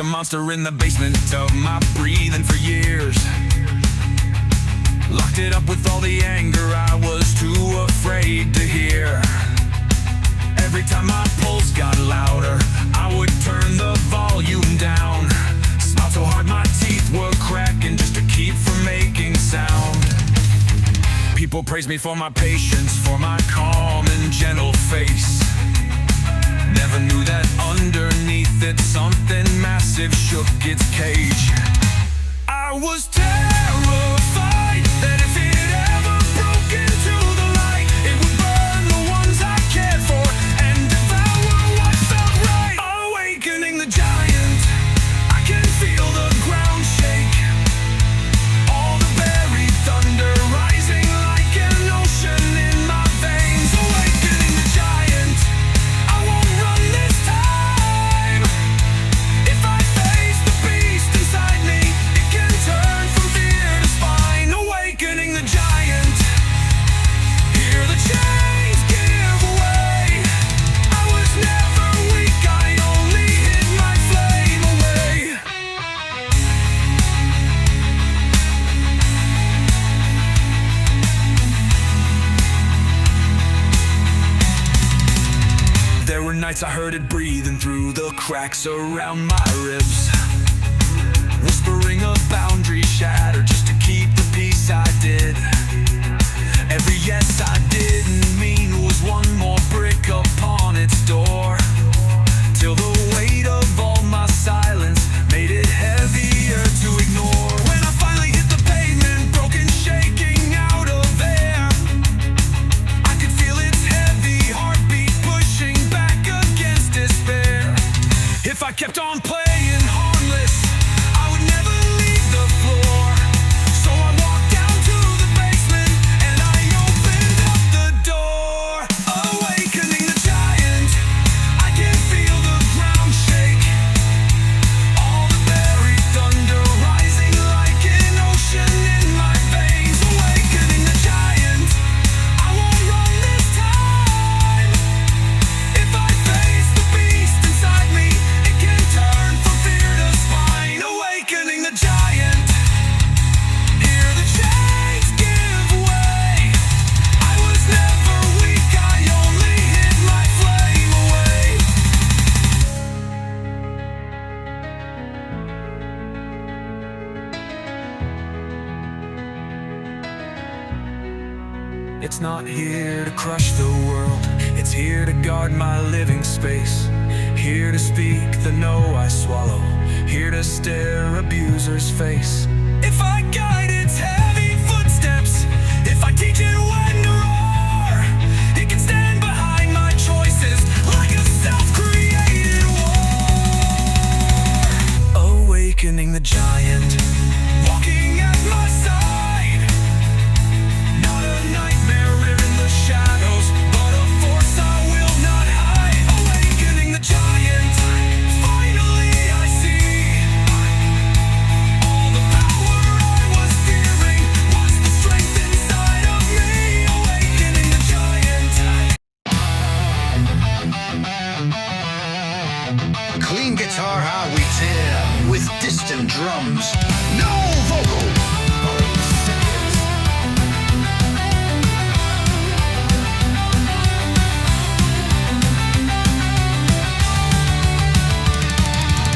monster in the basement of my breathing for years. Locked it up with all the anger I was too afraid to hear. Every time my pulse got louder, I would turn the volume down. Smiled so hard my teeth were cracking just to keep from making sound. People praise me for my patience, for my calm and gentle face. Never knew that underneath it something massive shook its cage. I was terrified that if it ever broke into the light, it would burn the ones I cared for and devour what felt right. Awakening the giant, I can feel the ground shake. All the buried thunder rising like an ocean in my veins. Awakening the giant, I won't run this time. If I face the beast inside me, it can turn from fear to spine. Awakening the giant, hear the chains give away. I was never weak, I only hid my flame away. There were nights I heard it breathing through the cracks around my ribs, whispering a boundary shatter just to keep the peace I did. Every yes I didn't mean was one more brick upon its door, till the weight of all my silence made it heavier to ignore. When I finally hit the pavement, broken, shaking out of air, I could feel its heavy heartbeat pushing back against despair. If I kept on playing harmless, I would never leave the floor. So I walked down to the basement and I opened up the door. Awakening the giant, I can feel the ground shake. All the buried thunder rising like an ocean in my veins. Awakening the giant, I won't run this time. If I face the beast inside me, it can turn from fear to spine. Awakening the giant, hear the chains give way. I was never weak, I only hid my flame away. It's not here to crush the world, it's here to guard my living space. Here to speak the no I swallow, here to stare abuser's face. If I guide its heavy footsteps, if I teach it when to roar, it can stand behind my choices like a self-created war. Awakening the giant, walking at my side. Not a nightmare in the shadows, but a force I will not hide. Awakening the giant, finally I see. All the power I was fearing was the strength inside of me. Awakening the giant. Clean guitar, how we tear with distant drums. No vocal.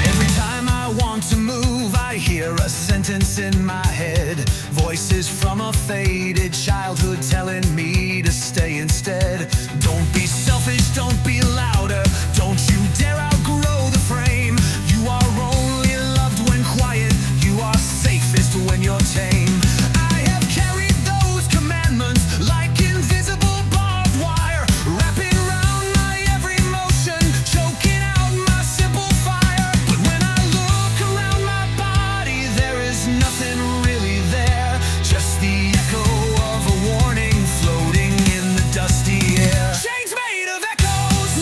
Every time I want to move, I hear a sentence in my head. Voices from a faded childhood telling me to stay instead. Don't be selfish, don't be louder. Don't you dare outgrow the frame. You are only loved when quiet. You are safest when you're tame. I have carried those commandments like invisible barbed wire, wrapping around my every motion, choking out my simple fire. But when I look around my body, there is nothing really there, just the echo of a warning floating in the dusty air. Chains made of echoes,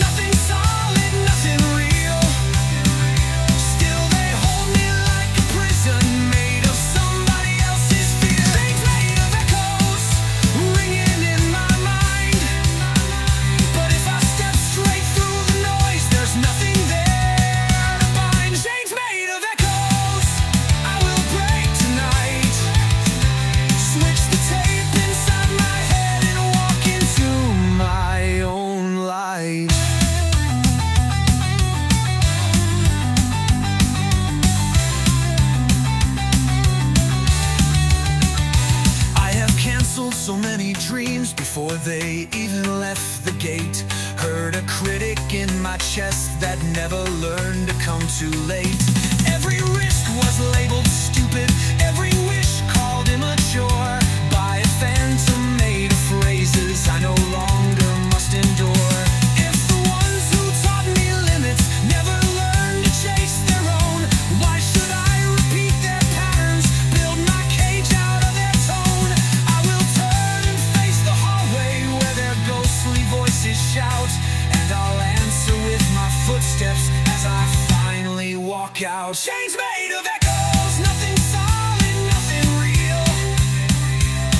the gate. Heard a critic in my chest that never learned to come too late. Every risk was labeled stupid, every wish called immature, by a phantom made of phrases I no longer must endure. If the ones who taught me limits never learned to chase their own, why should I repeat their patterns, build my cage out of their tone? I will turn and face the hallway where their ghostly voices shout, and I'll answer with my footsteps as I finally walk out. Chains made of echoes, nothing solid, nothing real.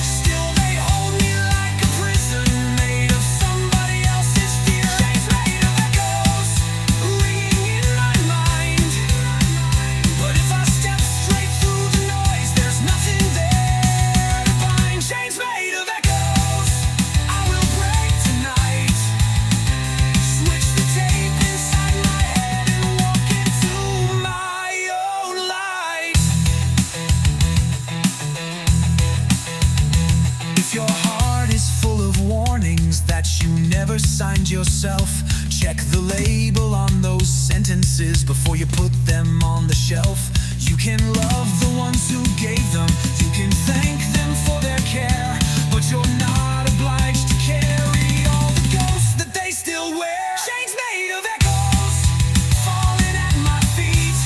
Still they hold me like a prison made of somebody else's fear. Chains made of echoes, ringing in my mind. But if I step straight through the noise, there's nothing there to bind. Chains made of echoes, I will break tonight. Switch the tape inside my head and walk into my own light. If your heart is full of warnings that you never signed yourself, check the label on those sentences before you put them on the shelf. You can love the ones who gave them, you can thank them for their care, but you're not obliged to carry all the ghosts that they still wear. Chains made of echoes, falling at my feet.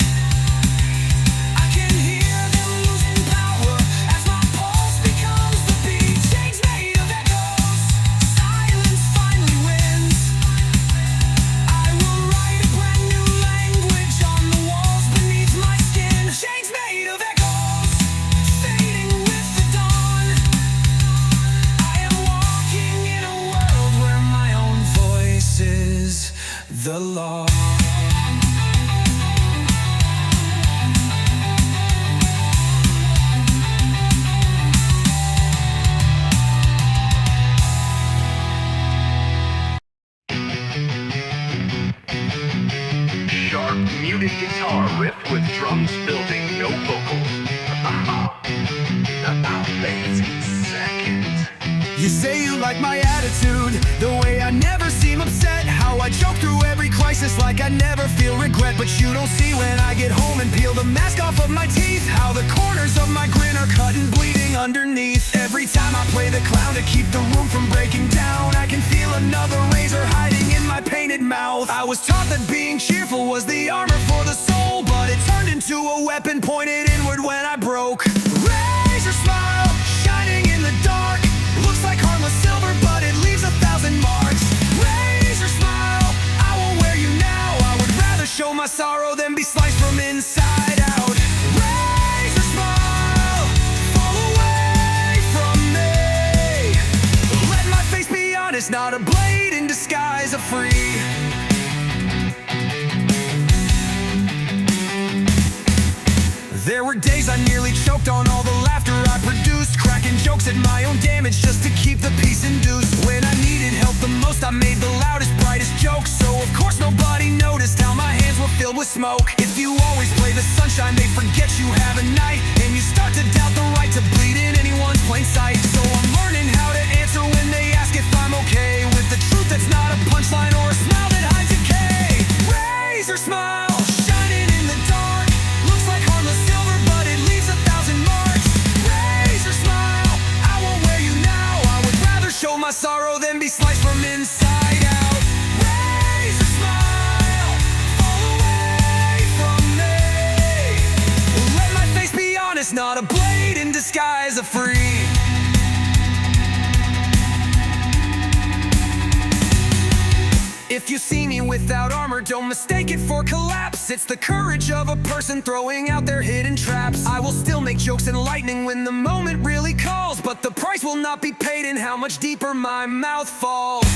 I can hear them losing power as my pulse becomes the beat. Chains made of echoes, silence finally wins. I will write a brand new language on the walls beneath my skin. Chains made of echoes, fading with the dawn. I am walking in a world where my own voice is the law. Sharp, muted guitar riff with drums building, no vocals. About lazy second. You say you like my attitude, the way I never seem upset, how I joke through every crisis like I never feel regret. But you don't see when I get home and peel the mask off of my teeth, how the corners of my grin are cut and bleeding underneath. Every time I play the clown to keep the room from breaking down, I can feel another razor hiding in my painted mouth. I was taught that being cheerful was the armor for the soul, but it turned into a weapon pointed inward when I broke. Razor smile, shining in the dark, looks like harmless silver, but it leaves 1,000 marks. Razor smile, I won't wear you now. I would rather show my sorrow than be sliced from inside out. Razor smile, fall away from me. Let my face be honest, not a blade in disguise, a free. There were days I nearly choked on all the laughter I produced, cracking jokes at my own damage just to keep the peace induced. When I needed help the most, I made the loudest, brightest jokes, so of course nobody noticed how my hands were filled with smoke. If you always play the sunshine, they forget you have a night, and you start to doubt the right to bleed in anyone's plain sight. So I'm learning how to answer when they ask if I'm okay, with the truth that's not a punchline or a smile that hides decay. Razor smile, shining in the dark, looks like harmless silver, but it leaves 1,000 marks. Razor smile, I won't wear you now. I would rather show my sorrow than be sliced from inside out. Razor smile, fall away from me. Let my face be honest, not a blade in disguise, a free. If you see me without armor, don't mistake it for collapse. It's the courage of a person throwing out their hidden traps. I will still make jokes and lightning when the moment really calls, but the price will not be paid in how much deeper my mouth falls.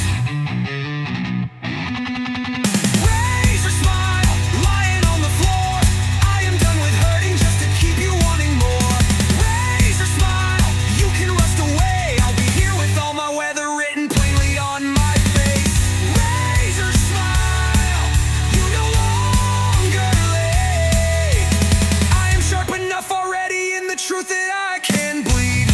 Razor smile, lying on the floor. I am done with hurting just to keep you wanting more. Razor smile, you can rust away. I'll be here with all my weather written plainly on my face. Razor smile, you no longer lay. I am sharp enough already in the truth that I can bleed.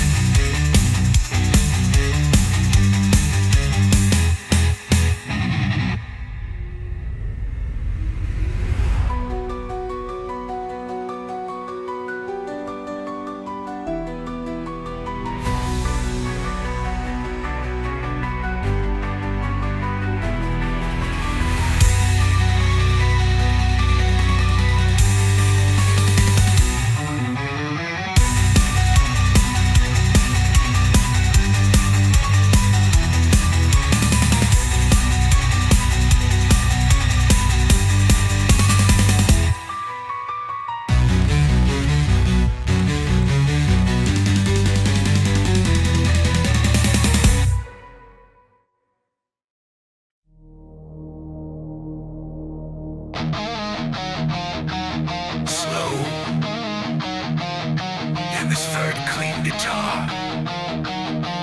guitar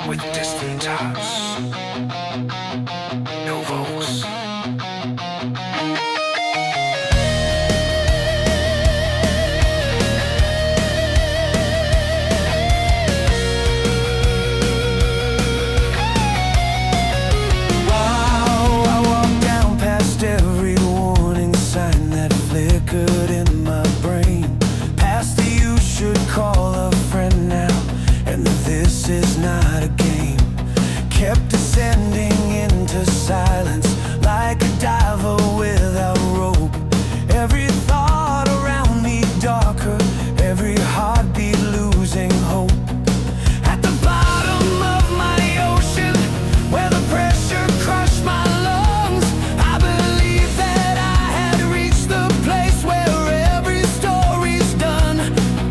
with distant tops, no vocals. Is not a game. Kept descending into silence like a diver without rope. Every thought around me darker, every heartbeat losing hope. At the bottom of my ocean, where the pressure crushed my lungs, I believed that I had reached the place where every story's done.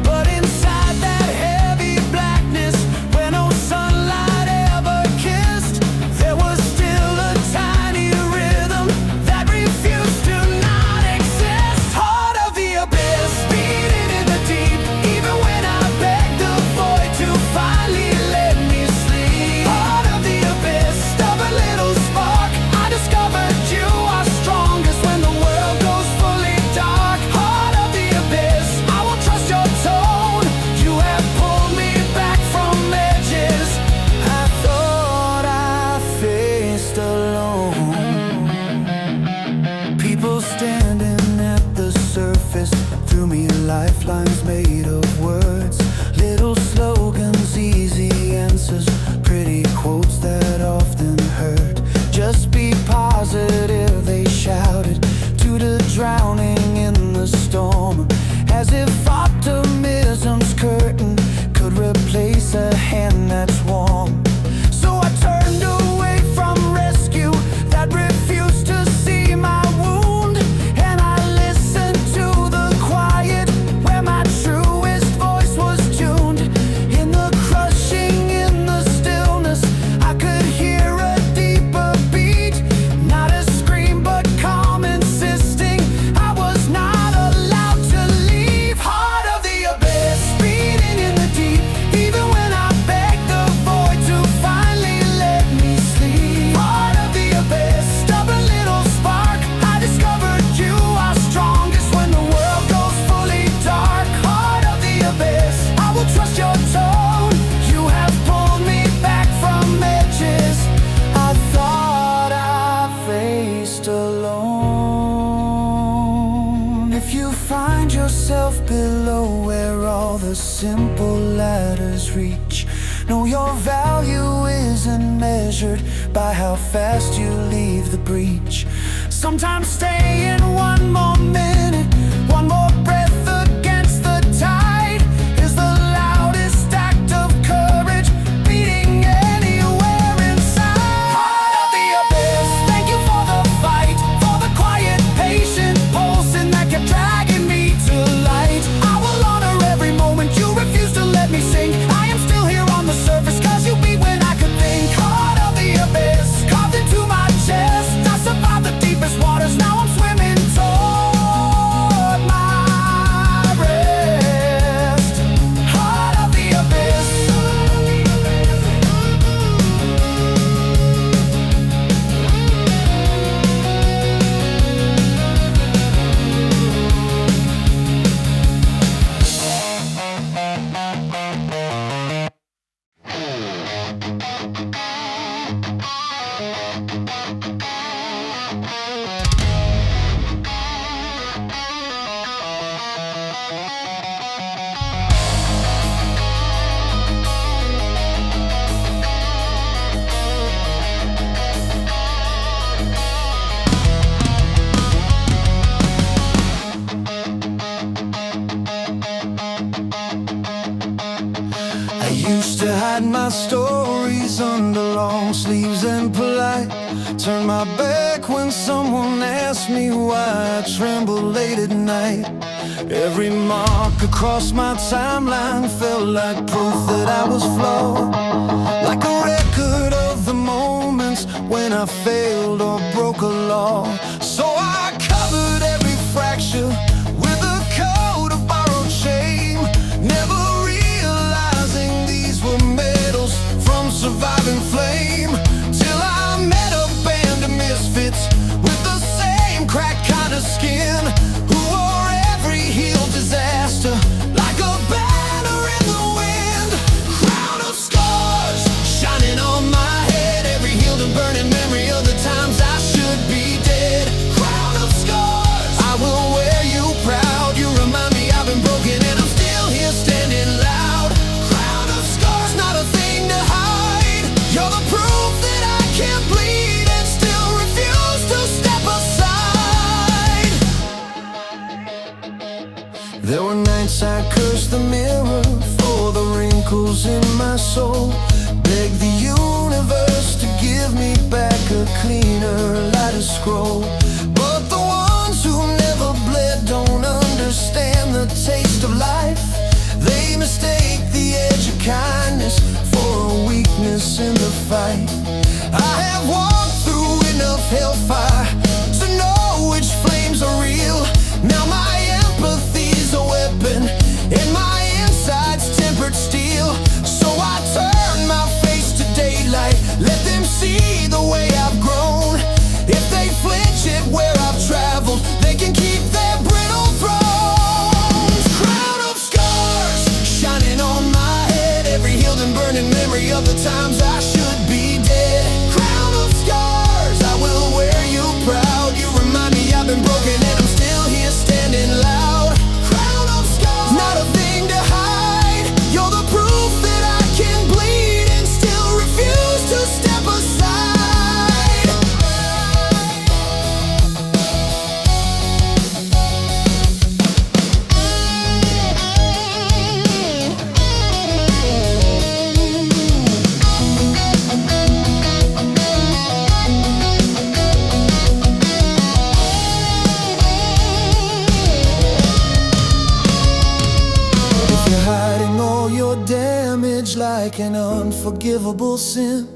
But inside that heavy blackness, where no sunlight ever kissed, there was still a tiny rhythm that refused to not exist. Heart of the abyss, beating in the deep, even when I begged the void to finally let me sleep. Heart of the abyss, stubborn little spark, I discovered you are strongest when the world goes fully dark. Heart of the abyss, I will trust your tone. You have pulled me back from edges I thought I faced alone. People standing at the surface threw me lifelines made of words. Little slogans, easy answers, pretty quotes that often hurt. Just be positive, they shouted to the drowning in the storm, as if optimism's curtain could replace a hand that's warm. So I turned away from rescue that refused to see my wound, and I listened to the quiet where my truest voice was tuned. In the crushing, in the stillness, I could hear a deeper beat. Not a scream, but calm insisting I was not allowed to leave. Heart of the abyss, beating in the deep, even when I begged the void to finally let me sleep. Heart of the abyss, stubborn little spark, I discovered you are strongest when the world goes fully dark. Heart of the abyss, I will trust your tone. You have pulled me back from edges I thought I faced alone. If you find yourself below where all the simple ladders reach, know your value isn't measured by how fast you leave the breach. Sometimes staying one more minute, one more breath against the tide is the loudest act of courage beating anywhere inside. Heart of the abyss, thank you for the fight, for the quiet, patient pulsing that kept dragging me to light. I will honor every moment you refuse to let me sink. I am still here on the surface, cause you beat when I could think. Heart of the abyss, carved into my chest, I survived the deepest waters, now I'm swimming toward my rest. Heart of the abyss. I used to hide my stories under long sleeves and polite. Turn my back when someone asked me why I tremble late at night. Every mark across my timeline felt like proof that I was flawed, like a record of the moments when I failed or broke a law. So I covered every fracture with a coat of borrowed shame, never realizing these were holes in my soul. Beg the universe to give me back a cleaner, lighter scroll. But the ones who never bled don't understand the taste of life. They mistake the edge of kindness for a weakness in the fight. I have walked through enough hellfire to know which flames are real. Now my empathy's a weapon and my inside's tempered steel. So I turn my face to daylight, let them see the way I've grown. If they flinch at where I've traveled, they can keep their brittle thrones. Crown of scars shining on my head, every healed and burning memory of the times I should be dead. Crown of scars, I will wear you proud. You remind me I've been broken and I'm still here standing loud. Crown of scars, not a thing to hide. You're the proof that I can bleed and still refuse to step aside. Like an unforgivable sin,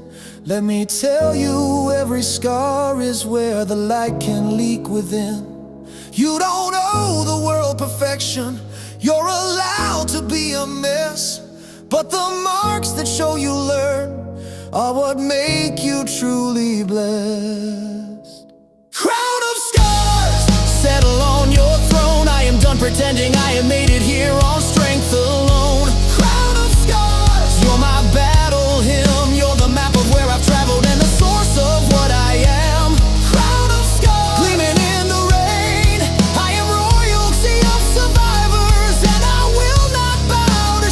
let me tell you, every scar is where the light can leak within. You don't owe the world perfection, you're allowed to be a mess. But the marks that show you learn are what make you truly blessed. Crown of scars, settle on your throne. I am done pretending I have made it here on strength alone. Crown of scars, you're my battle hymn. You're the map of where I've traveled and the source of what I am. Crown of scars, gleaming in the rain. I am royalty of survivors, and I will not bow to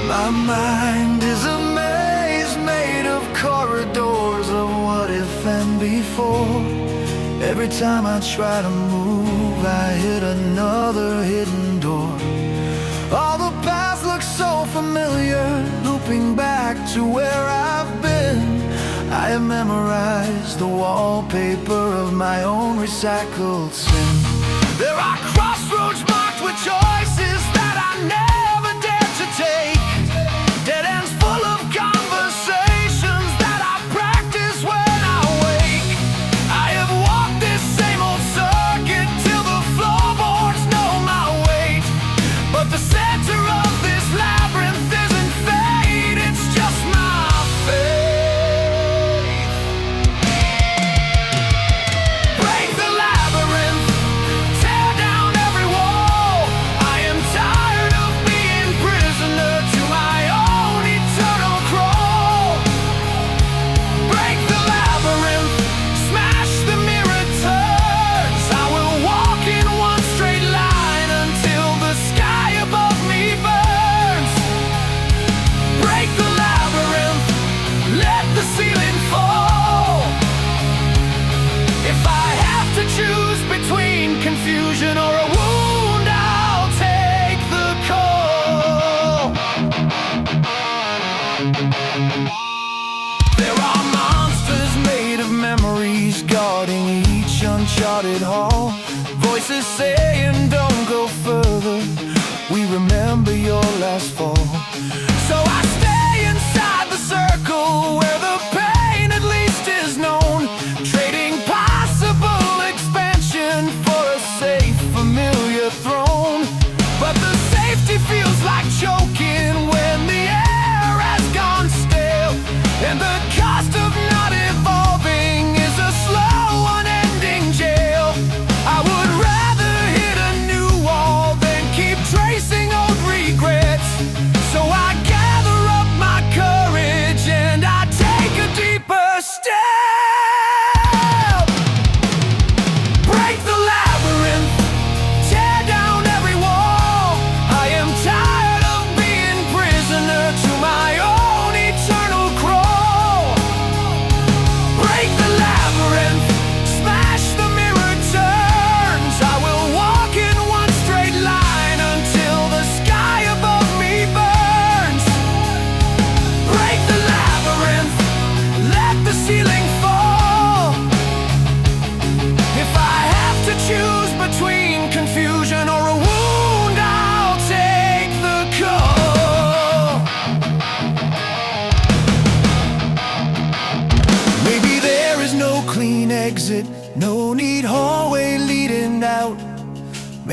My mind is a maze made of corridors of what if and before. Every time I try to move, I hit another hidden door. All the paths look so familiar, looping back to where I've been. I have memorized the wallpaper of my own recycled sin. There are crossroads marked with choices that I never dared to take. Dead ends full of conversations that I practice when I wake. I have walked this same old circuit till the floorboards know my weight. But the center of this labyrinth isn't fate, it's just my faith. Break the labyrinth, tear down every wall. I am tired of being prisoner to my own eternal crawl. Break the labyrinth, smash the mirror turns. I will walk in one straight line until the sky above me burns. Break the labyrinth, let the ceiling fall. If I have to choose between confusion or a wound, I'll take the call. There are monsters made of memories guarding each uncharted hall. Voices saying don't go further, we remember your last fall. So I stay inside the circle where the pain at least is known, trading possible expansion for a safe familiar throne. But the safety feels like choking when the air has gone stale, and the cost of not evolving is a slow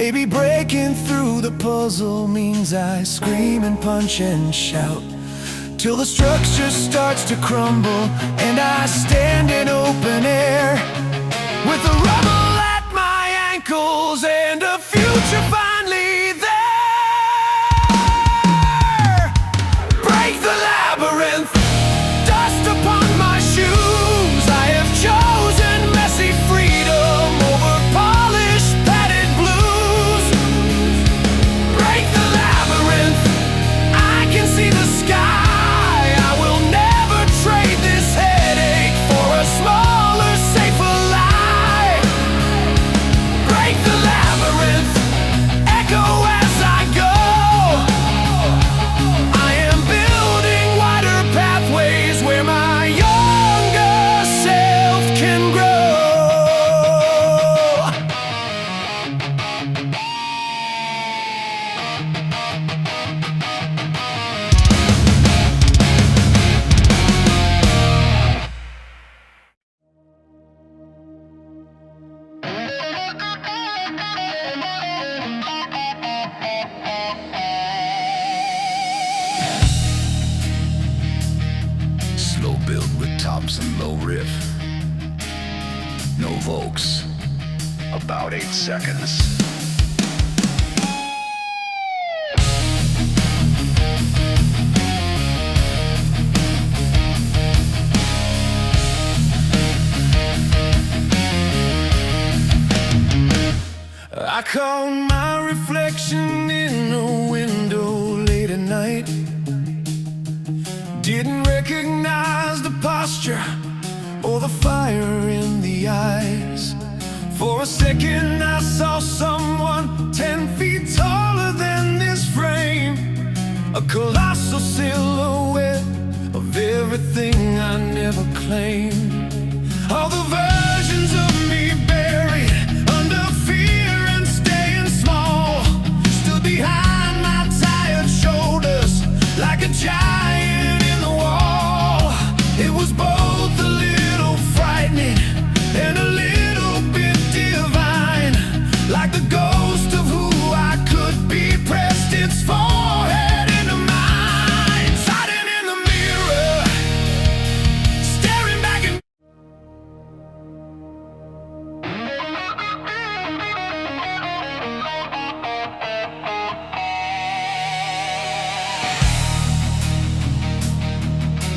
Maybe breaking through the puzzle means I scream and punch and shout till the structure starts to crumble and I stand in open air with a rubble at my ankles and a future finally there. Break the labyrinth, dust upon my shoes. I have chosen messy freedom over polished padded blues. Break the labyrinth, I can see the sky. I will never trade this headache for a smaller, safer lie. Break the labyrinth, echo as I go. I am building wider pathways where my younger self can grow. Slow build with tops and low riff. No vocals. About 8 seconds. I caught my reflection in a window late at night. Didn't recognize the posture or the fire in the eyes. For a second I saw someone 10 feet taller than this frame, a colossal silhouette of everything I never claimed. All the versions of me buried under fear and staying small stood behind my tired shoulders like a giant in the wall. It was both a little frightening and a little bit divine, like the ghost of who I could be pressed its forehead into mine. Hiding in the mirror, staring back at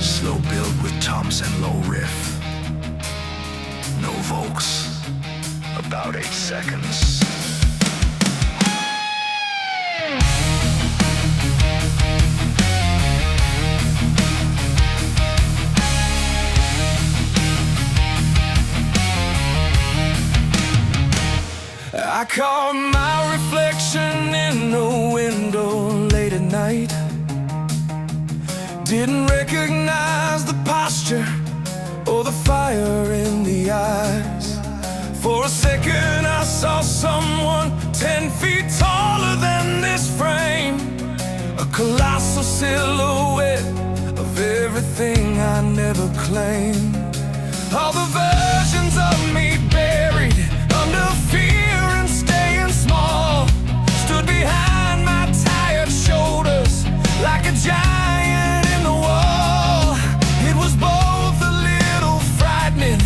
Slow build with toms and low riff. No vocals. About 8 seconds. I caught my reflection in a window late at night. Didn't recognize the posture or the fire in the eyes. For a second I saw someone 10 feet taller than this frame, a colossal silhouette of everything I never claimed. All the versions of me buried under fear and staying small stood behind my tired shoulders like a giant in the wall. It was both a little frightening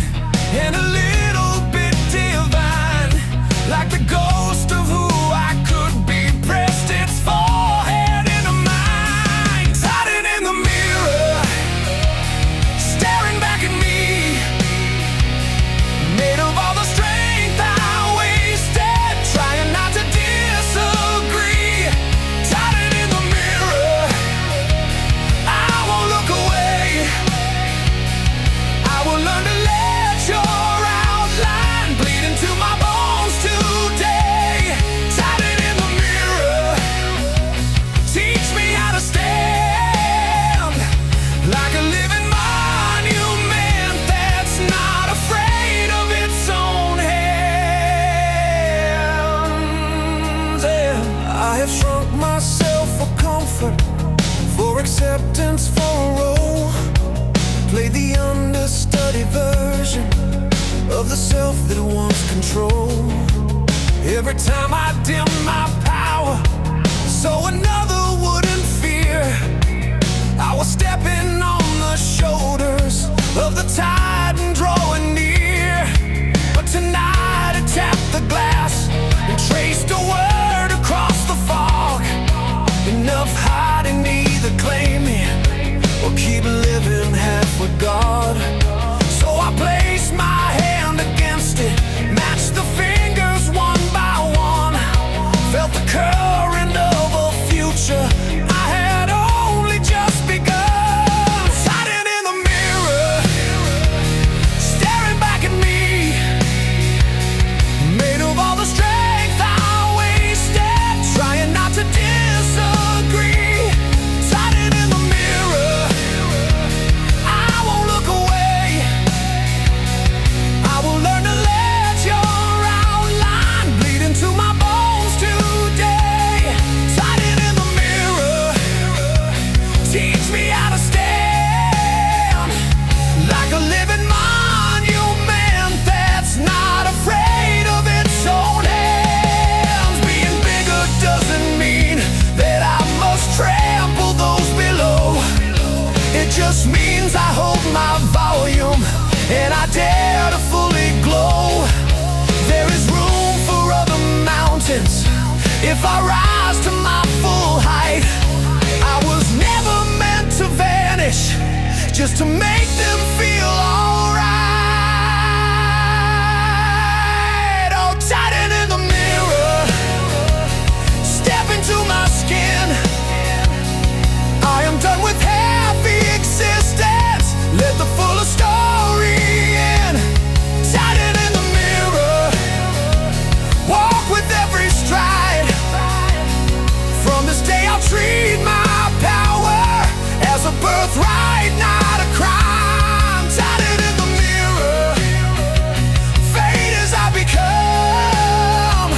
and a little bit divine, like the ghost of who I could be pressed its forehead into mine. Hiding in the mirror, staring back at me, made of all the strength I wasted, trying not to disagree. Hiding in the mirror, I won't look away. I will learn to let your outline bleed into my bones today. Hiding in the mirror, teach me how to stand like a living monument that's not afraid of its own hands. And I have shrunk myself for comfort, for acceptance, for a role. Play the understudy version of the self that wants control. every time I dim my power, so another wouldn't fear. I was stepping on the shoulders of the tide and drawing near. But tonight I tapped the glass and traced a word across the fog, enough hiding me to claim me, or keep living half with God. So I placed my hand against it, matched the fingers one by one, felt the current of a future I had only just begun. Sighting in the mirror, staring back at me, made of all the strength I wasted, trying not to disagree. Sighting in the mirror, I won't look away. I will learn to let your outline bleed into my bones today. Sighting in the mirror, teach me how to stand like a living monument that's not afraid of its own hands. Being bigger doesn't mean that I must trample those below. It just means I hold my volume and I dare to fully glow. There is room for other mountains if I rise to my full height. I was never meant to vanish, just to make them feel alright. Oh, tighten in the mirror, step into my skin. I am done with happy existence, let the fuller story in. Tighten in the mirror, walk with every stride. From this day I'll treat my power as a birthright, not a crime. Tighten in the mirror, fade as I become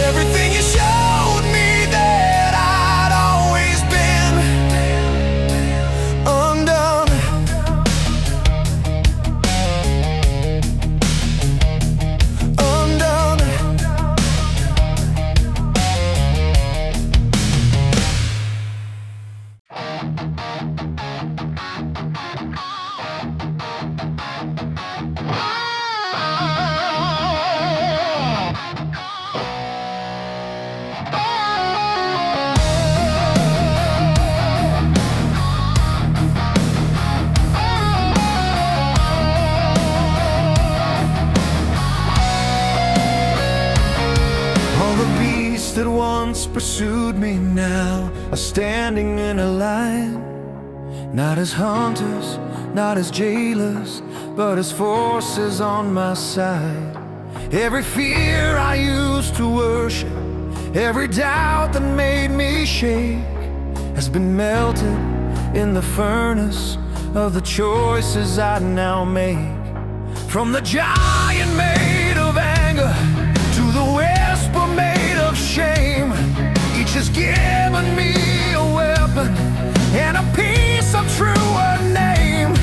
everything you showed me that I'd always been. Undone, undone. All the beasts that once pursued me now are standing in a line, not as hunters, not as jailers, but as forces on my side. Every fear I used to worship, every doubt that made me shake, has been melted in the furnace of the choices I now make. From the giant made of anger to the whisper made of shame, each has given me a weapon and a piece of truer name.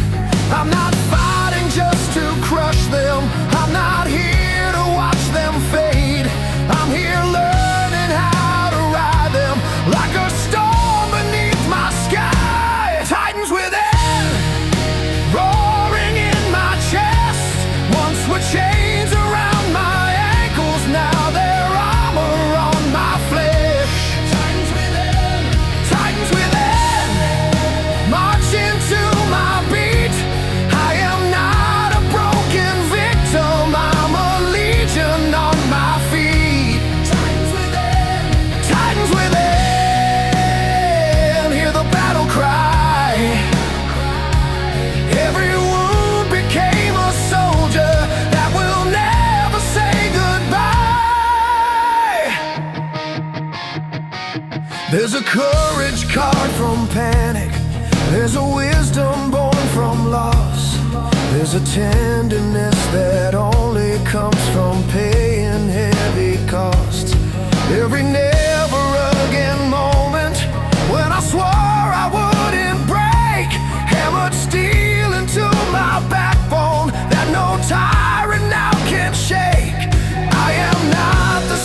I'm not fighting just to crush them, I'm not here to watch them fade. I'm here learning how to ride them like a storm beneath my sky. Titans within, roaring in my chest. Once were chains around my ankles, now they're armor on my flesh. Titans within, march into my beat. I am not a broken victim, I'm a legion on my feet. Titans within, hear the battle cry. Every wound became a soldier that will never say goodbye. There's a courage carved from panic, there's a wisdom born from loss, there's a tenderness that only comes from paying heavy costs. Every never-again moment when I swore I wouldn't break, hammered steel into my backbone that no tyrant now can shake. I am not the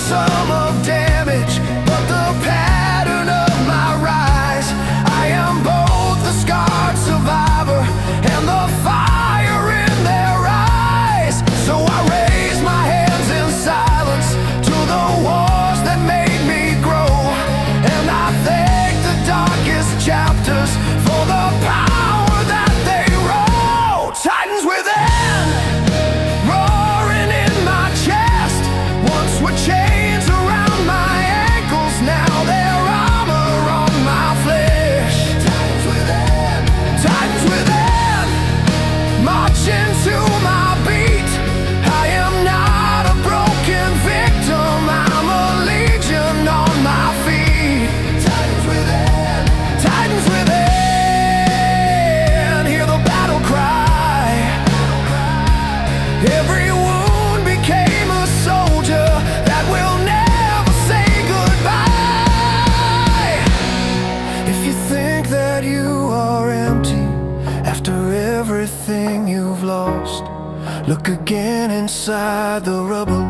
Look again inside the rubble.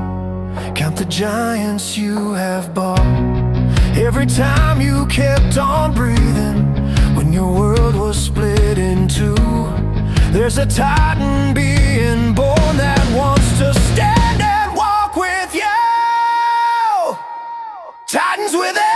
Count the giants you have bought. Every time you kept on breathing, when your world was split in two. There's a titan being born that wants to stand and walk with you. Titans within.